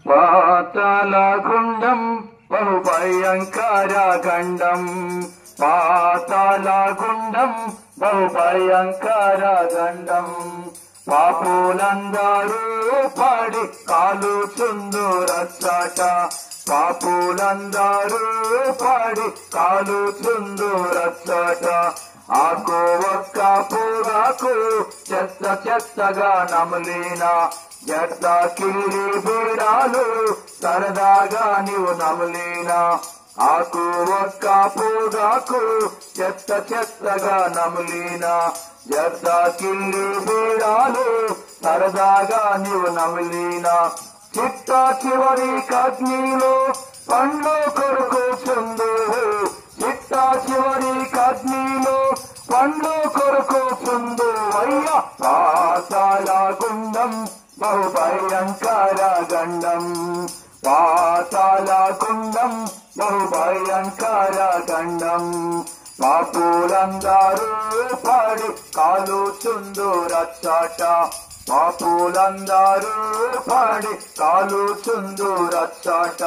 పాతాళగుండం బహుభయంకర గండం, పాతాళగుండం బహుభయంకర గండం. పాపులందరూ పడి కాలుచుందురచ్చట, పాపులందరూ పడి కాలుచుందురచ్చట. ఆకు ఒక్క పొగాకు చెత్త చెత్తగా నమిలిన, జడ్డ కిల్లి బీడాలు సరదాగా నీవు నమిలిన. ఆకు ఒక్క పొగాకు చెత్త చెత్తగా నమిలిన, జడ్డ కిల్లి బీడాలు సరదాగా నీవు నమిలిన. చిట్ట చివరి కగ్నిలో పండ్లు కొరుకుచుందు, చిట్ట చివరి కగ్నిలో పండ్లు కొరుకుచుందు. అయ్యా పాతాళగుండం బహుభయంకర గండం, పాతాళగుండం బహుభయంకర గండం. పాపులందరూ పడి కాలుచుందురచ్చట, పాపులందరూ పడి కాలుచుందురచ్చట.